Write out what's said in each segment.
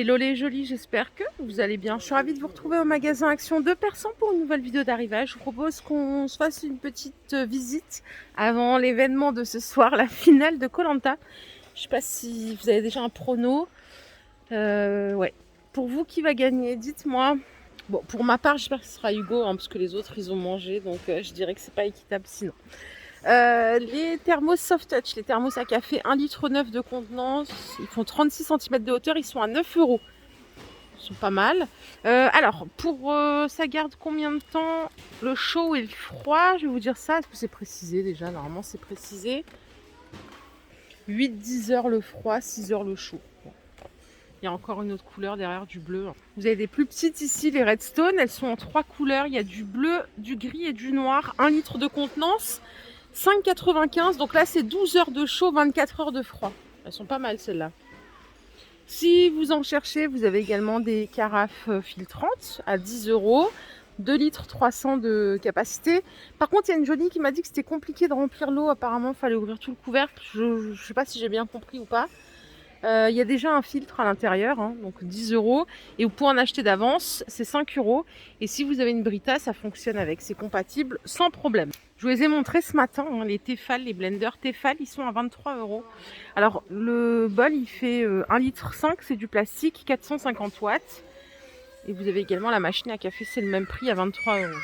Hello les jolis, j'espère que vous allez bien. Je suis ravie de vous retrouver au magasin Action de Persan pour une nouvelle vidéo d'arrivage. Je vous propose qu'on se fasse une petite visite avant l'événement de ce soir, la finale de koh Lanta. Je sais pas si vous avez déjà un prono. Ouais. Pour vous, qui va gagner? Dites-moi. Bon, pour ma part, j'espère que ce sera Hugo, hein, parce que les autres, ils ont mangé, donc je dirais que c'est pas équitable sinon. Les thermos soft touch, les thermos à café 1,9 litre de contenance, ils font 36 cm de hauteur, ils sont à 9 €. Ils sont pas mal. Alors, pour ça garde combien de temps le chaud et le froid? Je vais vous dire ça. Est-ce que c'est précisé déjà? Normalement, c'est précisé. 8-10 heures le froid, 6 heures le chaud. Bon. Il y a encore une autre couleur derrière, du bleu. Vous avez des plus petites ici, les Redstone. Elles sont en 3 couleurs. Il y a du bleu, du gris et du noir. 1 litre de contenance. 5,95. Donc là, c'est 12 heures de chaud, 24 heures de froid. Elles sont pas mal, celles-là. Si vous en cherchez, vous avez également des carafes filtrantes à 10 €, 2 litres 300 de capacité. Par contre, il y a une jolie qui m'a dit que c'était compliqué de remplir l'eau. Apparemment, il fallait ouvrir tout le couvercle. Je ne sais pas si j'ai bien compris ou pas. Il y a déjà un filtre à l'intérieur, hein, donc 10 €. Et vous pouvez en acheter d'avance, c'est 5 €. Et si vous avez une Brita, ça fonctionne avec. C'est compatible sans problème. Je vous les ai montrés ce matin, hein, les Tefal, les blenders Tefal, ils sont à 23 €. Alors, le bol, il fait 1,5 litre, c'est du plastique, 450 watts. Et vous avez également la machine à café, c'est le même prix, à 23 €.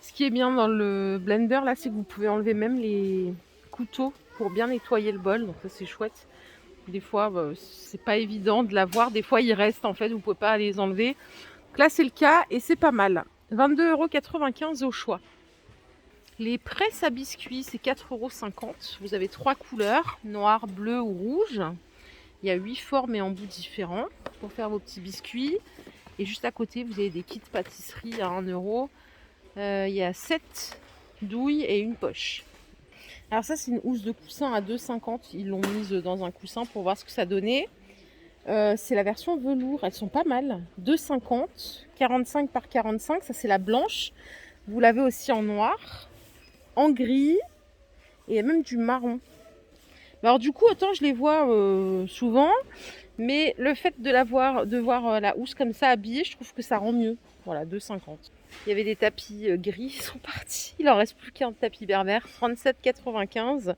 Ce qui est bien dans le blender, là, c'est que vous pouvez enlever même les couteaux pour bien nettoyer le bol. Donc ça, c'est chouette. Des fois, c'est pas évident de l'avoir. Des fois, il reste, en fait, vous pouvez pas les enlever. Donc là, c'est le cas et c'est pas mal. 22,95 € au choix. Les presses à biscuits, c'est 4,50 €. Vous avez 3 couleurs, noir, bleu ou rouge. Il y a 8 formes et embouts différents pour faire vos petits biscuits. Et juste à côté, vous avez des kits pâtisserie à 1 €. Il y a 7 douilles et une poche. Alors ça, c'est une housse de coussin à 2,50 €. Ils l'ont mise dans un coussin pour voir ce que ça donnait. C'est la version velours. Elles sont pas mal. 2,50 €, 45 par 45. Ça, c'est la blanche. Vous l'avez aussi en noir, en gris et même du marron. Alors du coup, autant je les vois souvent, mais le fait de voir la housse comme ça habillée, je trouve que ça rend mieux. Voilà, 2,50 €. Il y avait des tapis gris, ils sont partis. Il en reste plus qu'un tapis berbère, 37,95,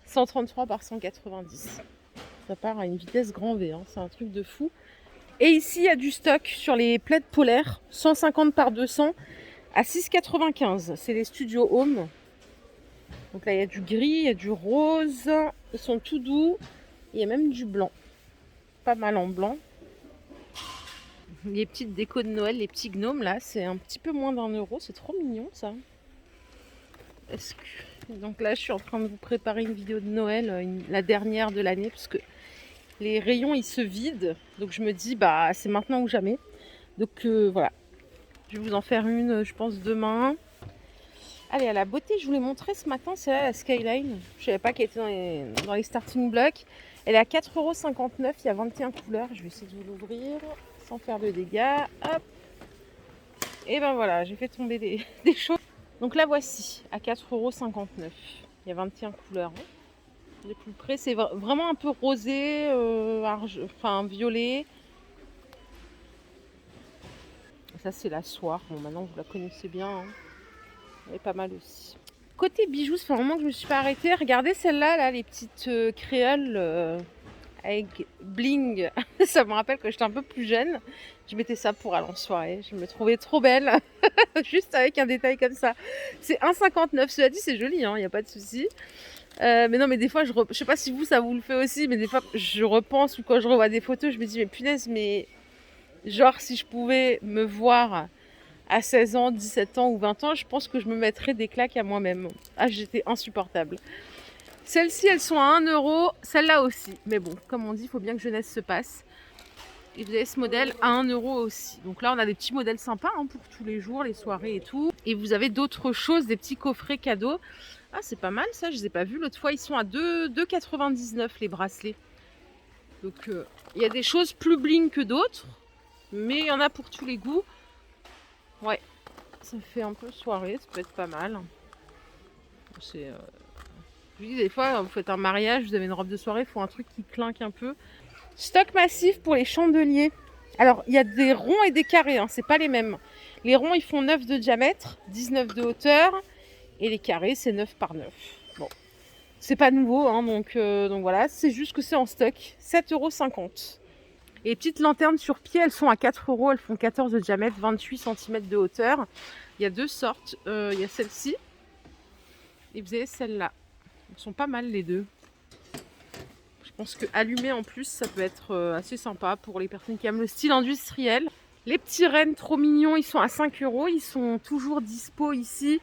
133 par 190. Ça part à une vitesse grand V, hein, c'est un truc de fou. Et ici, il y a du stock sur les plaids polaires, 150 par 200 à 6,95. C'est les Studio Home. Donc là, il y a du gris, il y a du rose. Ils sont tout doux. Il y a même du blanc. Pas mal en blanc. Les petites décos de Noël, les petits gnomes là, c'est un petit peu moins d'1 €. C'est trop mignon ça. Donc là, je suis en train de vous préparer une vidéo de Noël, la dernière de l'année, parce que les rayons ils se vident. Donc je me dis, bah c'est maintenant ou jamais. Donc voilà. Je vais vous en faire une, je pense, demain. Allez, à la beauté, je vous l'ai montré ce matin, c'est là la Skyline. Je savais pas qu'elle était dans les starting blocks. Elle est à 4,59 €, il y a 21 couleurs. Je vais essayer de vous l'ouvrir sans faire de dégâts. Hop. Et ben voilà, j'ai fait tomber des choses. Donc la voici, à 4,59 €. Il y a 21 couleurs. De plus près, c'est vraiment un peu rosé, enfin violet. Ça, c'est la soie. Bon, maintenant, vous la connaissez bien, hein. Elle est pas mal aussi. Côté bijoux, ça fait un moment que je me suis pas arrêtée. Regardez celle-là, là, les petites créoles avec bling. Ça me rappelle que j'étais un peu plus jeune. Je mettais ça pour aller en soirée. Je me trouvais trop belle, juste avec un détail comme ça. C'est 1,59 €. Cela dit, c'est joli, hein, y a pas de souci. Mais non, mais des fois, je sais pas si vous, ça vous le fait aussi, mais des fois, je repense ou quand je revois des photos, je me dis, mais punaise, mais genre, si je pouvais me voir à 16 ans, 17 ans ou 20 ans, je pense que je me mettrais des claques à moi-même. Ah, j'étais insupportable. Celles-ci, elles sont à 1 €, celle-là aussi. Mais bon, comme on dit, il faut bien que jeunesse se passe. Et vous avez ce modèle à 1 € aussi. Donc là, on a des petits modèles sympas, hein, pour tous les jours, les soirées et tout. Et vous avez d'autres choses, des petits coffrets cadeaux. Ah, c'est pas mal ça, je les ai pas vus. L'autre fois, ils sont à 2,99 € les bracelets. Donc, il y a des choses plus bling que d'autres. Mais il y en a pour tous les goûts. Ouais, ça fait un peu soirée, ça peut être pas mal. C'est, je dis des fois, vous faites un mariage, vous avez une robe de soirée, il faut un truc qui clinque un peu. Stock massif pour les chandeliers. Alors, il y a des ronds et des carrés, hein, c'est pas les mêmes. Les ronds, ils font 9 de diamètre, 19 de hauteur. Et les carrés, c'est 9 par 9. Bon, c'est pas nouveau, hein, donc voilà. C'est juste que c'est en stock. 7,50 €. Et les petites lanternes sur pied, elles sont à 4 €. Elles font 14 de diamètre, 28 cm de hauteur. Il y a deux sortes. Il y a celle-ci. Et vous avez celle-là. Elles sont pas mal les deux. Je pense que allumer en plus, ça peut être assez sympa pour les personnes qui aiment le style industriel. Les petits rennes trop mignons, ils sont à 5 €. Ils sont toujours dispo ici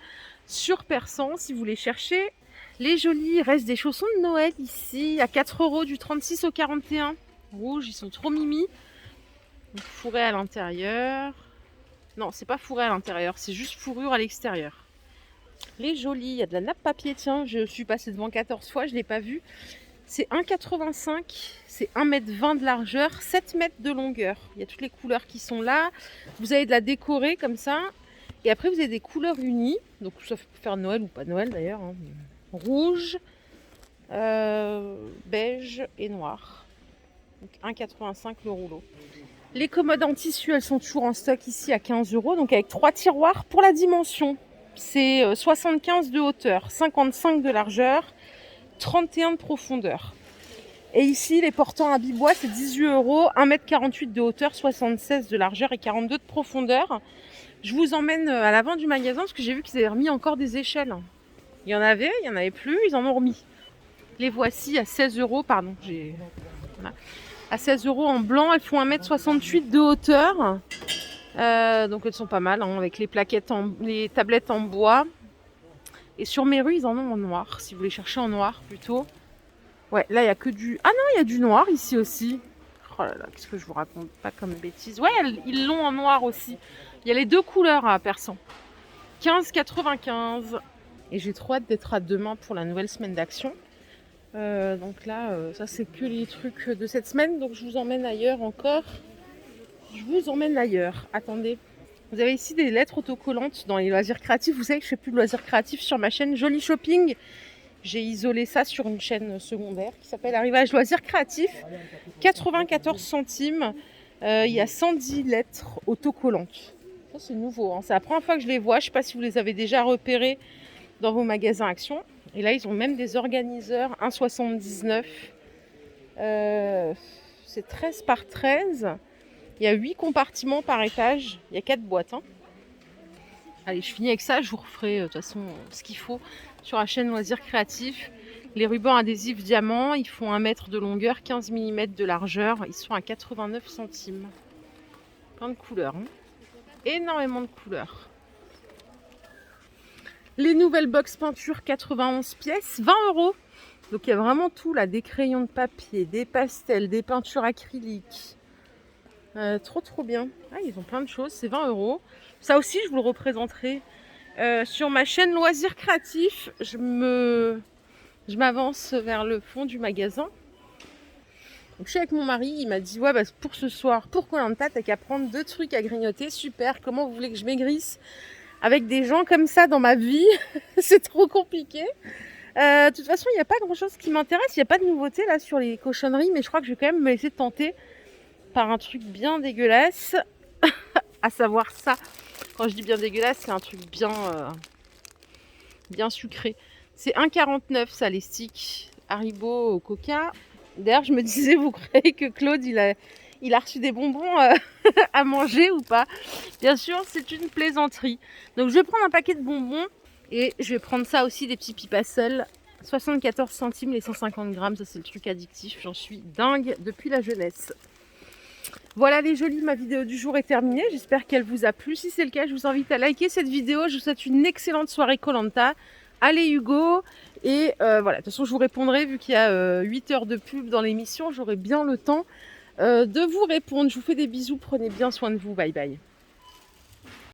sur Persan si vous les cherchez. Les jolis, il reste des chaussons de Noël ici à 4 € du 36 au 41. Rouge, ils sont trop mimi. Fourré à l'intérieur. Non, c'est pas fourré à l'intérieur, c'est juste fourrure à l'extérieur. Les jolis, il y a de la nappe papier, tiens, je suis passée devant 14 fois, je ne l'ai pas vu. C'est 1,85 €, c'est 1,20 m de largeur, 7 mètres de longueur. Il y a toutes les couleurs qui sont là. Vous avez de la décorée comme ça. Et après, vous avez des couleurs unies. Donc, ça peut faire Noël ou pas Noël d'ailleurs. Hein. Rouge, beige et noir. Donc, 1,85 € le rouleau. Les commodes en tissu, elles sont toujours en stock ici à 15 €. Donc, avec 3 tiroirs pour la dimension. C'est 75 de hauteur, 55 de largeur, 31 de profondeur. Et ici, les portants à bibois, c'est 18 €, 1,48 m de hauteur, 76 de largeur et 42 de profondeur. Je vous emmène à l'avant du magasin parce que j'ai vu qu'ils avaient remis encore des échelles. Il y en avait plus, ils en ont remis. Les voici à 16 €, pardon. Voilà. À 16 € en blanc, elles font 1,68 m de hauteur. Donc elles sont pas mal, hein, avec les plaquettes, les tablettes en bois. Et sur mes rues, ils en ont en noir, si vous les cherchez en noir plutôt. Ouais, là, il n'y a que du... Ah non, il y a du noir ici aussi. Oh là là, qu'est-ce que je vous raconte pas comme bêtises. Ouais, ils l'ont en noir aussi. Il y a les deux couleurs à Persan. 15,95 €. Et j'ai trop hâte d'être à demain pour la nouvelle semaine d'action. Donc là, ça c'est que les trucs de cette semaine. Donc je vous emmène ailleurs encore. Je vous emmène ailleurs. Attendez. Vous avez ici des lettres autocollantes dans les loisirs créatifs. Vous savez que je fais plus de loisirs créatifs sur ma chaîne Joli Shopping. J'ai isolé ça sur une chaîne secondaire qui s'appelle Arrivage Loisirs Créatifs. 94 centimes. Il y a 110 lettres autocollantes. Ça c'est nouveau. Hein. C'est la première fois que je les vois. Je ne sais pas si vous les avez déjà repérées dans vos magasins Action. Et là, ils ont même des organiseurs. 1,79 €. C'est 13 par 13. Il y a 8 compartiments par étage. Il y a 4 boîtes. Hein. Allez, je finis avec ça. Je vous referai de toute façon ce qu'il faut sur la chaîne Loisirs Créatifs. Les rubans adhésifs diamants, ils font 1 mètre de longueur, 15 mm de largeur. Ils sont à 89 centimes. Plein de couleurs. Hein. Énormément de couleurs. Les nouvelles box peinture 91 pièces, 20 €. Donc il y a vraiment tout là. Des crayons de papier, des pastels, des peintures acryliques. Trop bien. Ah, ils ont plein de choses, c'est 20 €. Ça aussi, je vous le représenterai sur ma chaîne Loisirs Créatifs. Je m'avance vers le fond du magasin. Donc, je suis avec mon mari, il m'a dit ouais, bah, pour ce soir, pour Koh-Lanta, t'as qu'à prendre 2 trucs à grignoter. Super, comment vous voulez que je maigrisse avec des gens comme ça dans ma vie? C'est trop compliqué. De toute façon, il n'y a pas grand chose qui m'intéresse. Il n'y a pas de nouveauté là sur les cochonneries, mais je crois que je vais quand même me laisser tenter par un truc bien dégueulasse. À savoir ça. Quand je dis bien dégueulasse, c'est un truc bien sucré. C'est 1,49 € ça, les sticks Haribo au coca. D'ailleurs, je me disais, vous croyez que Claude, il a reçu des bonbons à manger ou pas? Bien sûr, c'est une plaisanterie. Donc, je vais prendre un paquet de bonbons et je vais prendre ça aussi, des petits pipasol. 74 centimes les 150 grammes. Ça, c'est le truc addictif. J'en suis dingue depuis la jeunesse. Voilà les jolis, ma vidéo du jour est terminée. J'espère qu'elle vous a plu. Si c'est le cas, je vous invite à liker cette vidéo. Je vous souhaite une excellente soirée Koh-Lanta. Allez Hugo. Et voilà, de toute façon, je vous répondrai vu qu'il y a 8 heures de pub dans l'émission. J'aurai bien le temps de vous répondre. Je vous fais des bisous. Prenez bien soin de vous. Bye bye.